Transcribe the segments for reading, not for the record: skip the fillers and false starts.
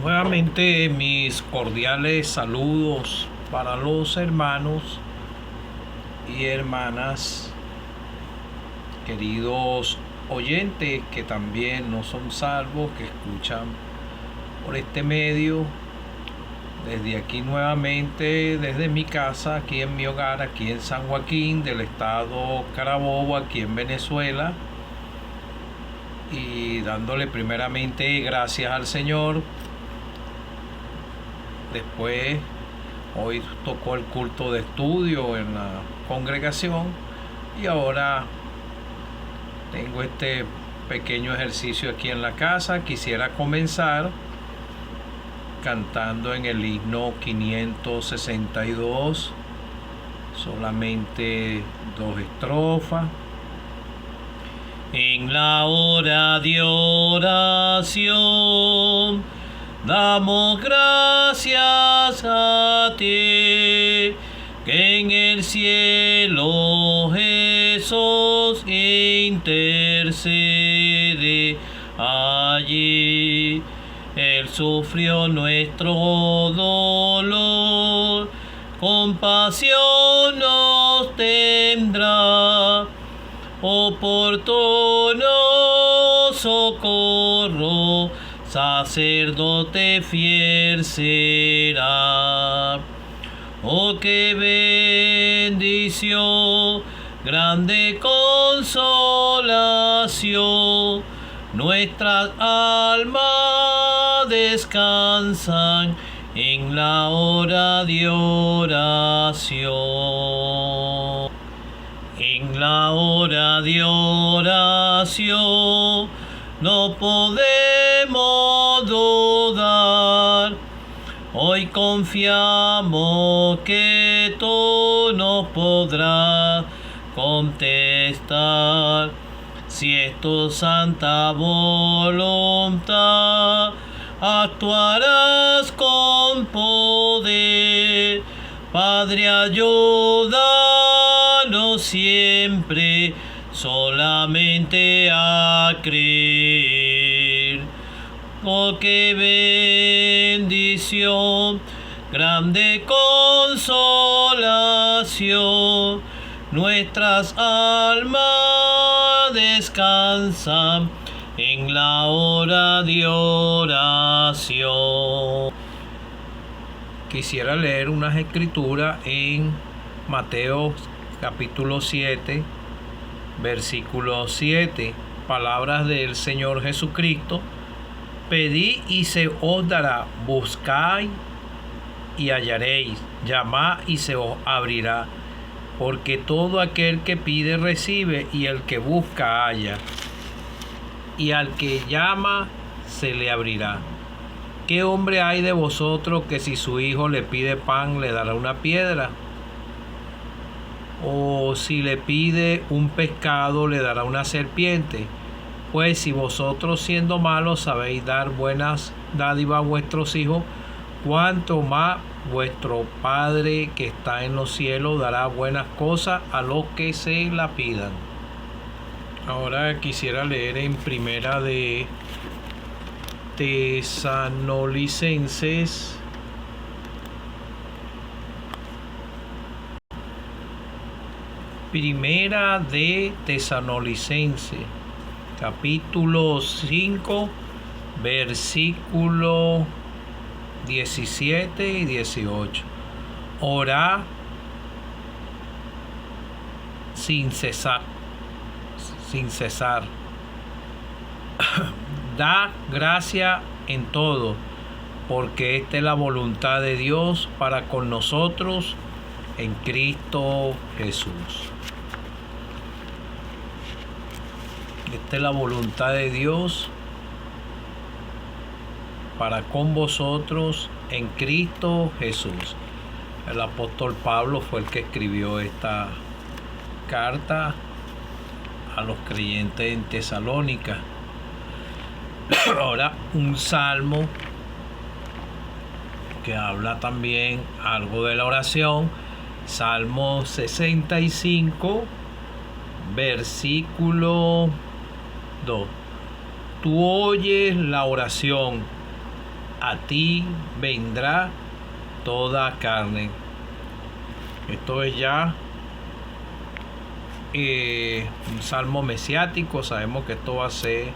Nuevamente mis cordiales saludos para los hermanos y hermanas, queridos oyentes que también no son salvos, que escuchan por este medio. Desde aquí nuevamente, desde mi casa, aquí en mi hogar, aquí en San Joaquín, del estado Carabobo, aquí en Venezuela. Y dándole primeramente gracias al Señor. Después, hoy tocó el culto de estudio en la congregación y ahora tengo este pequeño ejercicio aquí en la casa. Quisiera comenzar cantando en el himno 562, solamente 2 estrofas. En la hora de oración damos gracias a ti, que en el cielo Jesús intercede. Allí Él sufrió nuestro dolor, compasión nos tendrá, oportuno socorro, sacerdote fiel será. Oh, qué bendición, grande consolación, nuestras almas descansan en la hora de oración. En la hora de oración no podemos dudar. Hoy confiamos que tú nos podrás contestar. Si es tu santa voluntad, actuarás con poder. Padre, ayúdanos siempre solamente a creer. Oh, qué bendición, grande consolación, nuestras almas descansan en la hora de oración. Quisiera leer unas escrituras en Mateo capítulo 7, versículo 7, palabras del Señor Jesucristo. Pedid y se os dará, buscad y hallaréis, llamad y se os abrirá, porque todo aquel que pide recibe, y el que busca halla, y al que llama se le abrirá. ¿Qué hombre hay de vosotros que si su hijo le pide pan le dará una piedra? ¿O si le pide un pescado le dará una serpiente? Pues si vosotros, siendo malos, sabéis dar buenas dádivas a vuestros hijos, cuánto más vuestro Padre que está en los cielos dará buenas cosas a los que se la pidan. Ahora quisiera leer en Primera de Tesanolicenses, Primera de Tesanolicenses, capítulo 5, versículo 17 y 18. Orad sin cesar. Da gracia en todo, porque esta es la voluntad de Dios para con nosotros en Cristo Jesús. Esta es la voluntad de Dios para con vosotros en Cristo Jesús. El apóstol Pablo fue el que escribió esta carta a los creyentes en Tesalónica. Ahora, un salmo que habla también algo de la oración. Salmo 65, versículo 2. Tú oyes la oración a ti vendrá toda carne. Esto es ya un salmo mesiático. Sabemos que esto va a ser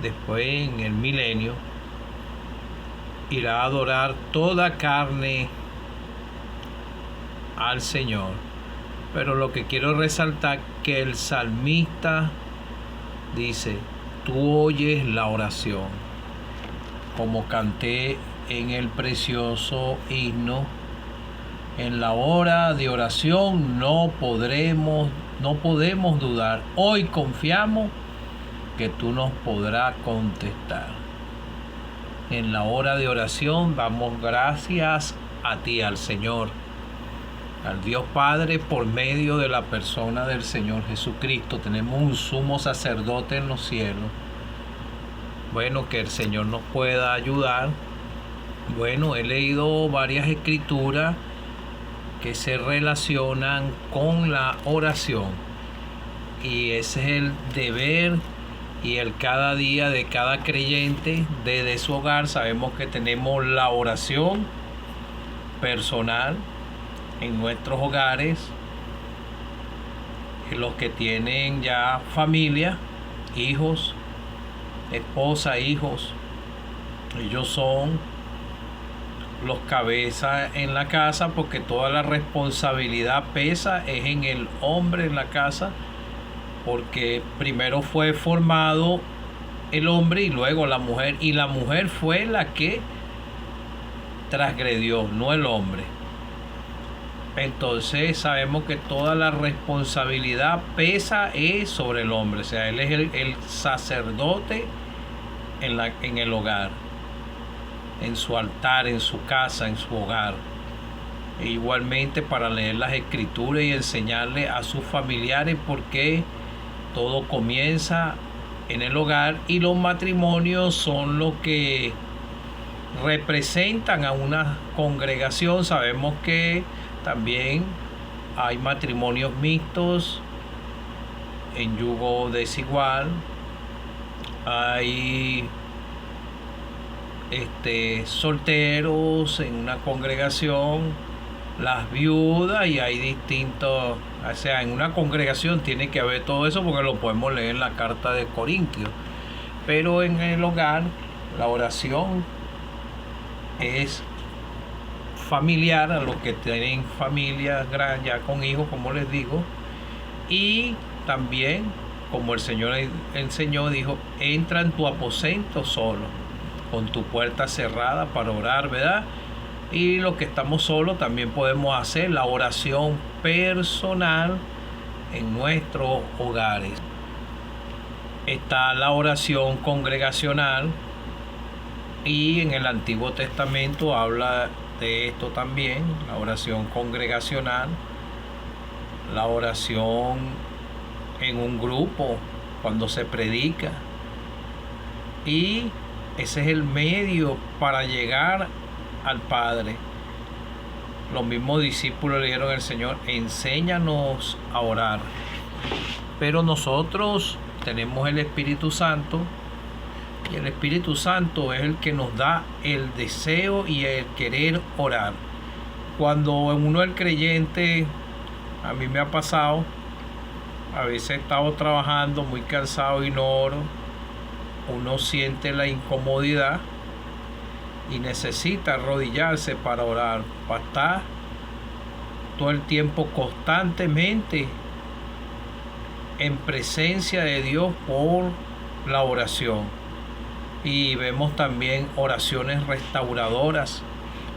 después en el milenio. Irá a adorar toda carne al Señor. Pero lo que quiero resaltar que el salmista dice: tú oyes la oración. Como canté en el precioso himno, en la hora de oración no podemos dudar. Hoy confiamos que tú nos podrás contestar. En la hora de oración damos gracias a ti, al Señor, al Dios Padre, por medio de la persona del Señor Jesucristo. Tenemos un sumo sacerdote en los cielos. Bueno, que el Señor nos pueda ayudar. Bueno, he leído varias escrituras que se relacionan con la oración, y ese es el deber y el cada día de cada creyente desde su hogar. Sabemos que tenemos la oración personal en nuestros hogares. Los que tienen ya familia, hijos, esposa, hijos, ellos son los cabezas en la casa, porque toda la responsabilidad pesa es en el hombre en la casa, porque primero fue formado el hombre y luego la mujer, y la mujer fue la que transgredió, no el hombre. Entonces sabemos que toda la responsabilidad pesa es sobre el hombre, o sea, él es el sacerdote en el hogar, en su altar, en su casa, en su hogar. E igualmente para leer las escrituras y enseñarle a sus familiares, porque todo comienza en el hogar, y los matrimonios son los que representan a una congregación. Sabemos que también hay matrimonios mixtos en yugo desigual, hay solteros en una congregación, las viudas, y hay distintos, o sea, en una congregación tiene que haber todo eso, porque lo podemos leer en la carta de Corintios. Pero en el hogar la oración es familiar, a los que tienen familias grandes ya con hijos, como les digo. Y también, como el Señor enseñó, dijo: entra en tu aposento solo, con tu puerta cerrada, para orar, ¿verdad? Y los que estamos solos también podemos hacer la oración personal en nuestros hogares. Está la oración congregacional, y en el Antiguo Testamento habla de esto también, la oración congregacional, la oración en un grupo cuando se predica. Y ese es el medio para llegar al Padre. Los mismos discípulos le dijeron al Señor: enséñanos a orar. Pero nosotros tenemos el Espíritu Santo, y el Espíritu Santo es el que nos da el deseo y el querer orar. Cuando uno es creyente, a mí me ha pasado, a veces he estado trabajando muy cansado y no oro. Uno siente la incomodidad y necesita arrodillarse para orar, para estar todo el tiempo constantemente en presencia de Dios por la oración. Y vemos también oraciones restauradoras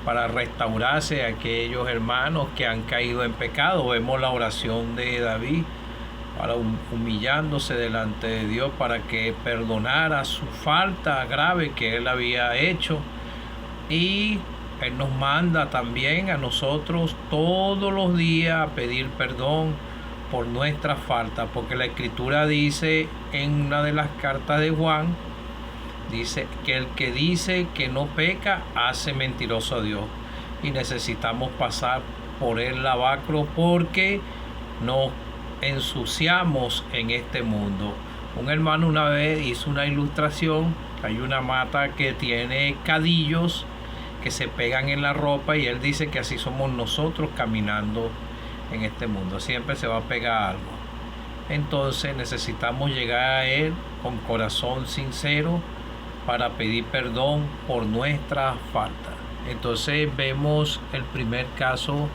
para restaurarse a aquellos hermanos que han caído en pecado. Vemos la oración de David, para humillándose delante de Dios para que perdonara su falta grave que él había hecho. Y él nos manda también a nosotros todos los días a pedir perdón por nuestra falta, porque la Escritura dice en una de las cartas de Juan, dice que el que dice que no peca hace mentiroso a Dios, y necesitamos pasar por el lavacro, porque nos ensuciamos en este mundo. Un hermano una vez hizo una ilustración Hay una mata que tiene cadillos que se pegan en la ropa y él dice que así somos nosotros caminando en este mundo. Siempre se va a pegar algo. Entonces necesitamos llegar a Él con corazón sincero para pedir perdón por nuestras faltas. Entonces vemos el primer caso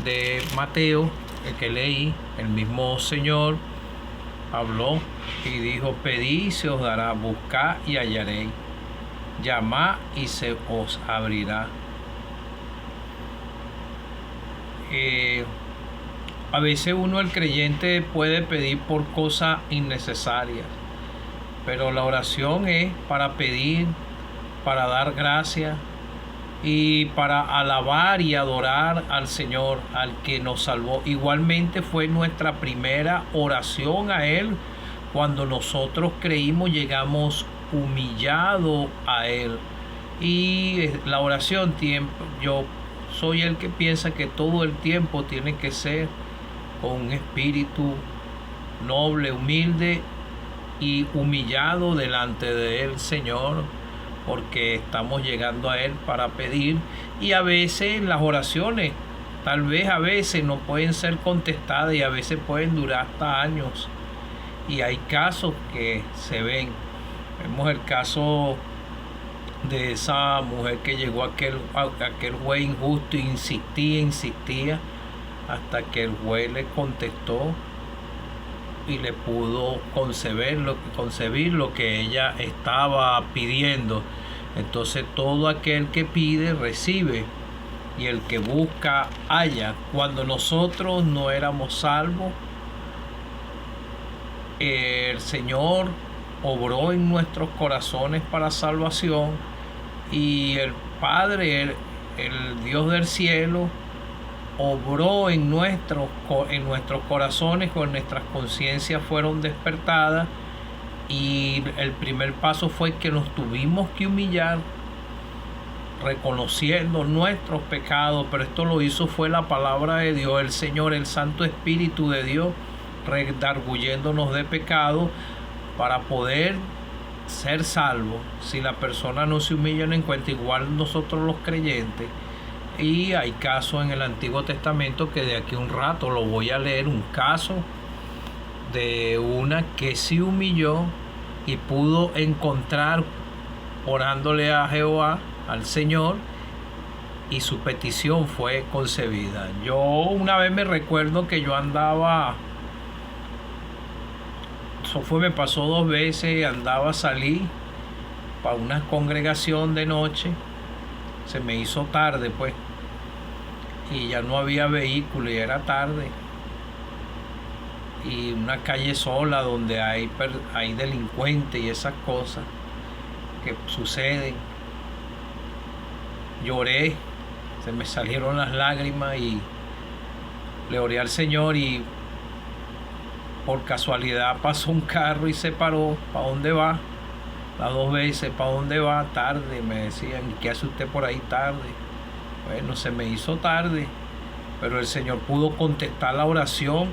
de Mateo, el que leí. El mismo Señor habló y dijo: pedid y se os dará, buscad y hallaréis, llamad y se os abrirá. A veces uno, el creyente, puede pedir por cosas innecesarias, pero la oración es para pedir, para dar gracias y para alabar y adorar al Señor, al que nos salvó. Igualmente fue nuestra primera oración a Él. Cuando nosotros creímos, llegamos humillados a Él. Y la oración, yo soy el que piensa que todo el tiempo tiene que ser con un espíritu noble, humilde y humillado delante del Señor, porque estamos llegando a Él para pedir. Y a veces las oraciones, tal vez a veces no pueden ser contestadas y a veces pueden durar hasta años. Y hay casos que se ven. Vemos el caso de esa mujer que llegó a aquel juez injusto e insistía hasta que el juez le contestó y le pudo concebir lo que ella estaba pidiendo. Entonces todo aquel que pide recibe, y el que busca halla. Cuando nosotros no éramos salvos, el Señor obró en nuestros corazones para salvación, y el Padre, el Dios del cielo, obró en nuestros corazones, con nuestras conciencias fueron despertadas, y el primer paso fue que nos tuvimos que humillar reconociendo nuestros pecados, pero esto lo hizo fue la palabra de Dios, el Señor, el Santo Espíritu de Dios, redarguyéndonos de pecado para poder ser salvos. Si la persona no se humilla, no encuentra, igual nosotros los creyentes. Y hay casos en el Antiguo Testamento que de aquí a un rato lo voy a leer, un caso de una que se humilló y pudo encontrar orándole a Jehová, al Señor, y su petición fue concebida. Yo una vez me recuerdo que yo andaba, me pasó 2 veces, salí para una congregación de noche. Se me hizo tarde pues, y ya no había vehículo y era tarde, y una calle sola donde hay delincuentes y esas cosas que suceden. Lloré, se me salieron las lágrimas y le oré al Señor, y por casualidad pasó un carro y se paró. ¿Para dónde va? Las 2 veces, ¿para dónde va? Tarde, me decían. ¿Y qué hace usted por ahí tarde? Bueno, se me hizo tarde, pero el Señor pudo contestar la oración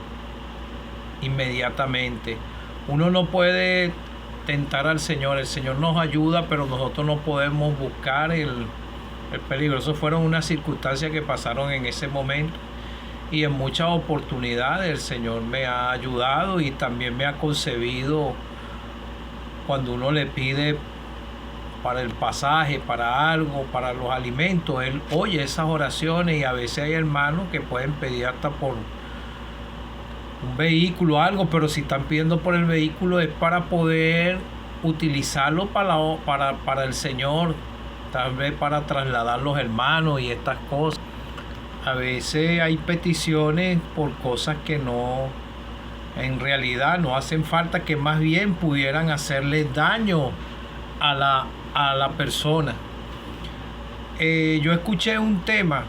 inmediatamente. Uno no puede tentar al Señor, el Señor nos ayuda, pero nosotros no podemos buscar el peligro. Eso fueron unas circunstancias que pasaron en ese momento, y en muchas oportunidades el Señor me ha ayudado y también me ha concebido. Cuando uno le pide para el pasaje, para algo, para los alimentos, Él oye esas oraciones. Y a veces hay hermanos que pueden pedir hasta por un vehículo, algo, pero si están pidiendo por el vehículo es para poder utilizarlo para el Señor, tal vez para trasladar los hermanos y estas cosas. A veces hay peticiones por cosas que no, en realidad no hacen falta, que más bien pudieran hacerle daño a la persona. Yo escuché un tema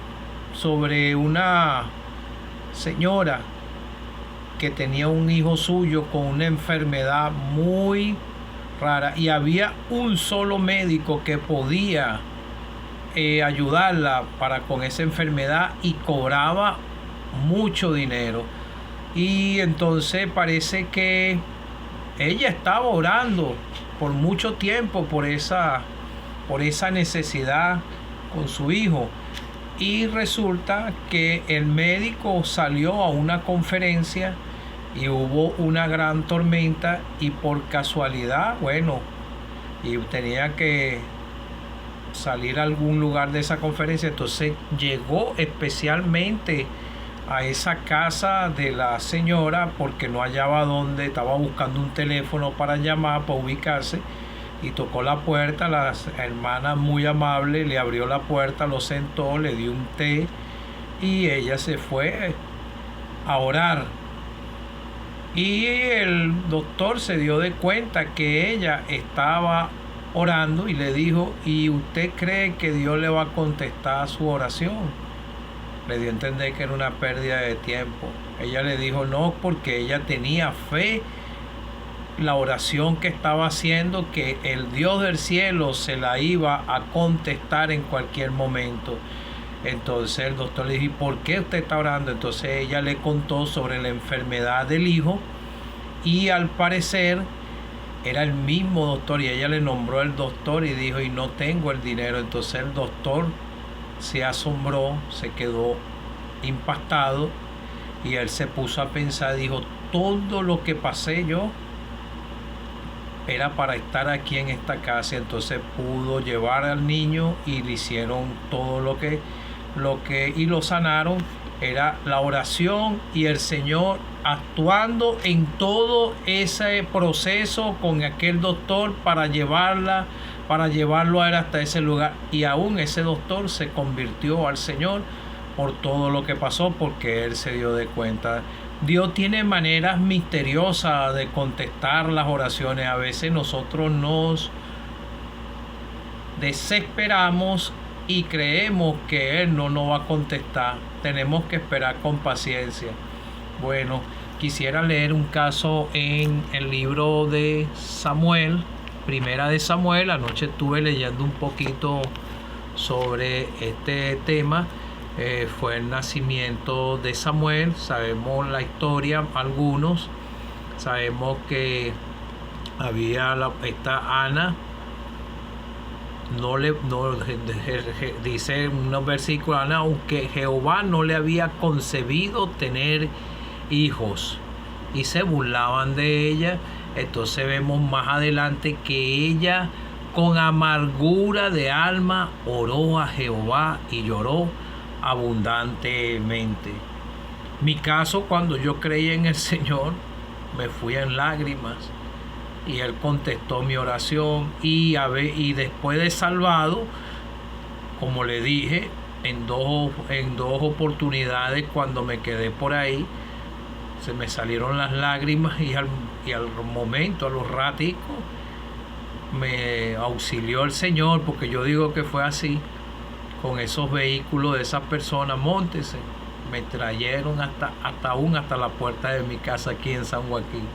sobre una señora que tenía un hijo suyo con una enfermedad muy rara, y había un solo médico que podía ayudarla con esa enfermedad, y cobraba mucho dinero. Y entonces parece que ella estaba orando por mucho tiempo por esa necesidad con su hijo. Y resulta que el médico salió a una conferencia y hubo una gran tormenta, y por casualidad, bueno, y tenía que salir a algún lugar de esa conferencia, entonces llegó especialmente a esa casa de la señora porque no hallaba dónde, estaba buscando un teléfono para llamar, para ubicarse, y tocó la puerta. La hermana, muy amable, le abrió la puerta, lo sentó, le dio un té y ella se fue a orar. Y el doctor se dio de cuenta que ella estaba orando y le dijo: ¿y usted cree que Dios le va a contestar su oración? Le dio a entender que era una pérdida de tiempo. Ella le dijo no, porque ella tenía fe, la oración que estaba haciendo, que el Dios del cielo se la iba a contestar en cualquier momento. Entonces el doctor le dijo: ¿y por qué usted está orando? Entonces ella le contó sobre la enfermedad del hijo, y al parecer era el mismo doctor, y ella le nombró el doctor y dijo: y no tengo el dinero. Entonces el doctor se asombró, se quedó impactado, y él se puso a pensar, dijo: todo lo que pasé yo era para estar aquí en esta casa. Entonces pudo llevar al niño y le hicieron todo lo que y lo sanaron. Era la oración y el Señor actuando en todo ese proceso con aquel doctor para llevarlo a él hasta ese lugar. Y aún ese doctor se convirtió al Señor por todo lo que pasó, porque él se dio de cuenta. Dios tiene maneras misteriosas de contestar las oraciones. A veces nosotros nos desesperamos y creemos que Él no nos va a contestar. Tenemos que esperar con paciencia. Bueno, quisiera leer un caso en el libro de Samuel, Primera de Samuel. Anoche estuve leyendo un poquito sobre este tema. Fue el nacimiento de Samuel. Sabemos la historia, algunos. Sabemos que había esta Ana. Dice unos versículos: Ana, aunque Jehová no le había concebido tener hijos, y se burlaban de ella. Entonces vemos más adelante que ella, con amargura de alma, oró a Jehová y lloró abundantemente. Mi caso, cuando yo creí en el Señor, me fui en lágrimas, y Él contestó mi oración, y después de salvado, como le dije, en dos oportunidades, cuando me quedé por ahí, se me salieron las lágrimas, y al momento, a los raticos, me auxilió el Señor, porque yo digo que fue así, con esos vehículos de esas personas. Móntese, me trajeron hasta la puerta de mi casa aquí en San Joaquín.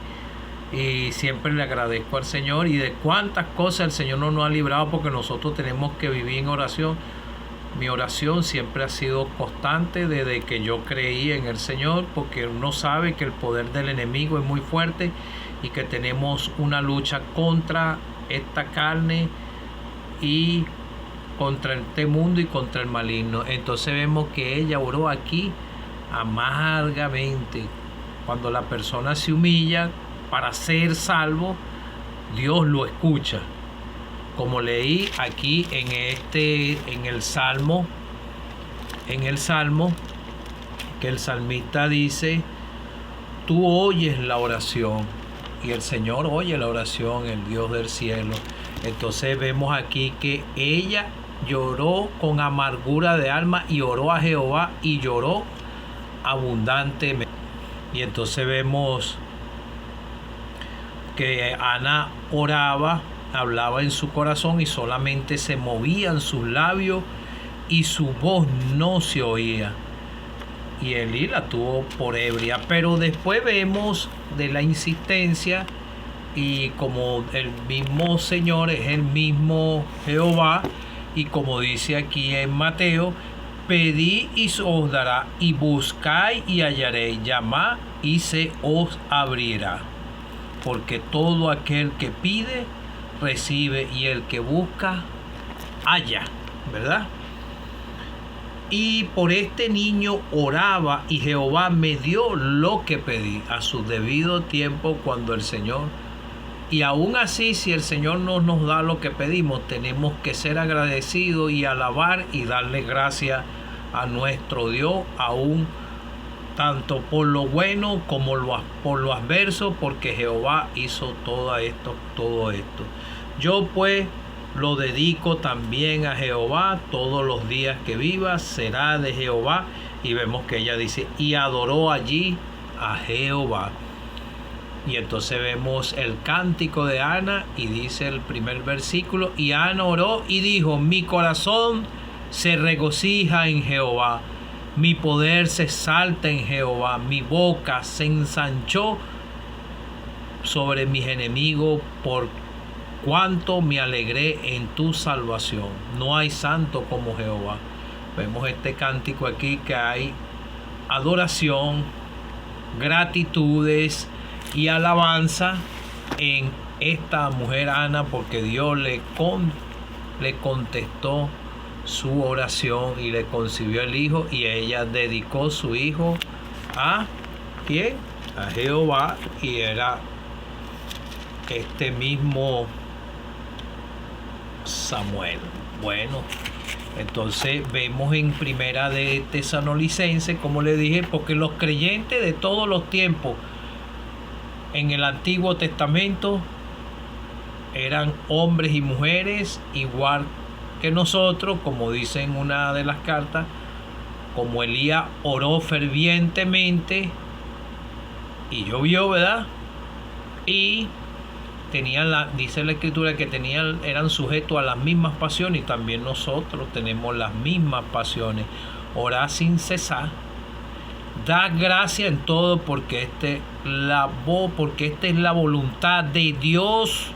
Y siempre le agradezco al Señor, y de cuántas cosas el Señor no nos ha librado, porque nosotros tenemos que vivir en oración. Mi oración siempre ha sido constante desde que yo creí en el Señor, porque uno sabe que el poder del enemigo es muy fuerte y que tenemos una lucha contra esta carne y contra este mundo y contra el maligno. Entonces vemos que ella oró aquí amargamente. Cuando la persona se humilla para ser salvo, Dios lo escucha. Como leí aquí en el Salmo, que el salmista dice: tú oyes la oración, y el Señor oye la oración, el Dios del cielo. Entonces vemos aquí que ella lloró con amargura de alma y oró a Jehová y lloró abundantemente. Y entonces vemos que Ana oraba, hablaba en su corazón, y solamente se movían sus labios y su voz no se oía. Y Elí la tuvo por ebria. Pero después vemos de la insistencia, y como el mismo Señor es el mismo Jehová, y como dice aquí en Mateo: pedid y se os dará, y buscáis y hallaréis, llamad y se os abrirá. Porque todo aquel que pide, recibe, y el que busca, halla, ¿verdad? Y por este niño oraba, y Jehová me dio lo que pedí a su debido tiempo cuando el Señor. Y aún así, si el Señor no nos da lo que pedimos, tenemos que ser agradecidos y alabar y darle gracias a nuestro Dios, aún tanto por lo bueno como por lo adverso, porque Jehová hizo todo esto. Yo pues lo dedico también a Jehová, todos los días que viva será de Jehová. Y vemos que ella dice, y adoró allí a Jehová. Y entonces vemos el cántico de Ana, y dice el primer versículo, y Ana oró y dijo, mi corazón se regocija en Jehová, mi poder se exalta en Jehová, mi boca se ensanchó sobre mis enemigos, por cuanto me alegré en tu salvación. No hay santo como Jehová. Vemos este cántico aquí, que hay adoración, gratitudes y alabanza en esta mujer Ana, porque Dios le contestó su oración y le concibió el hijo, y ella dedicó su hijo a ¿quién? A Jehová, y era este mismo Samuel. Bueno, entonces vemos en Primera de Tesalonicenses, como le dije, porque los creyentes de todos los tiempos en el Antiguo Testamento eran hombres y mujeres igual que nosotros, como dice en una de las cartas, como Elías oró fervientemente y llovió, ¿verdad? Y tenían dice la escritura que eran sujetos a las mismas pasiones, y también nosotros tenemos las mismas pasiones. Orad sin cesar, da gracia en todo, porque esta es la voluntad de Dios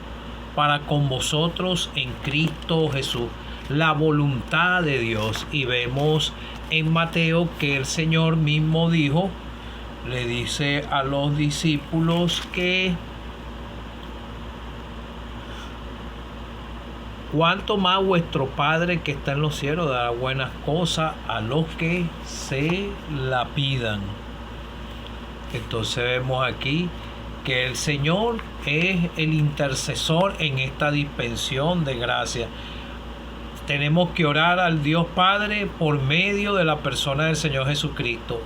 para con vosotros en Cristo Jesús. La voluntad de Dios. Y vemos en Mateo que el Señor mismo dijo, le dice a los discípulos que cuánto más vuestro Padre que está en los cielos dará buenas cosas a los que se la pidan. Entonces vemos aquí que el Señor es el intercesor en esta dispensación de gracia. Tenemos que orar al Dios Padre por medio de la persona del Señor Jesucristo,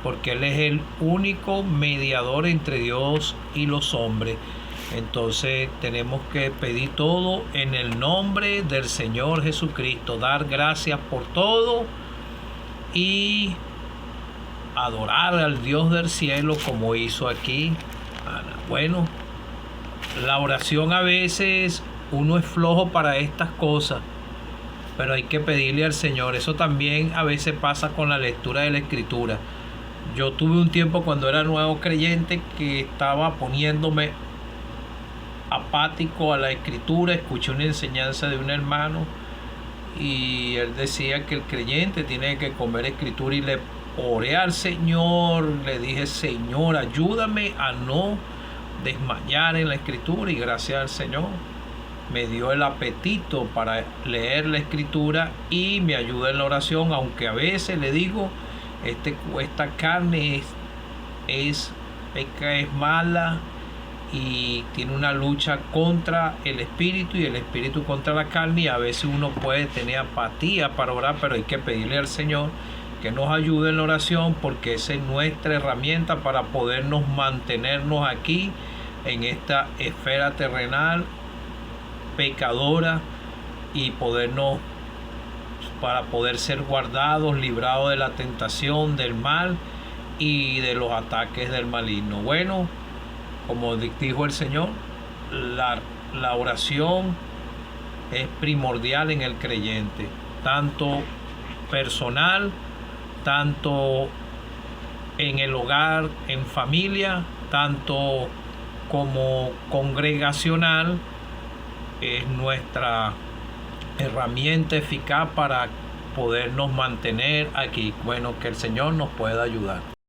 porque Él es el único mediador entre Dios y los hombres. Entonces tenemos que pedir todo en el nombre del Señor Jesucristo, dar gracias por todo y adorar al Dios del cielo, como hizo aquí Ana. Bueno, la oración, a veces uno es flojo para estas cosas, pero hay que pedirle al Señor. Eso también a veces pasa con la lectura de la Escritura. Yo tuve un tiempo cuando era nuevo creyente que estaba poniéndome apático a la Escritura. Escuché una enseñanza de un hermano y él decía que el creyente tiene que comer Escritura, y le oré al Señor, le dije, Señor, ayúdame a no desmayar en la Escritura, y gracias al Señor me dio el apetito para leer la Escritura y me ayuda en la oración, aunque a veces le digo, esta carne es mala y tiene una lucha contra el espíritu y el espíritu contra la carne, y a veces uno puede tener apatía para orar, pero hay que pedirle al Señor que nos ayude en la oración, porque esa es nuestra herramienta para podernos mantenernos aquí en esta esfera terrenal pecadora, y para poder ser guardados, librados de la tentación, del mal y de los ataques del maligno. Bueno, como dijo el Señor, la oración es primordial en el creyente, tanto personal, tanto en el hogar, en familia, tanto como congregacional. Es nuestra herramienta eficaz para podernos mantener aquí. Bueno, que el Señor nos pueda ayudar.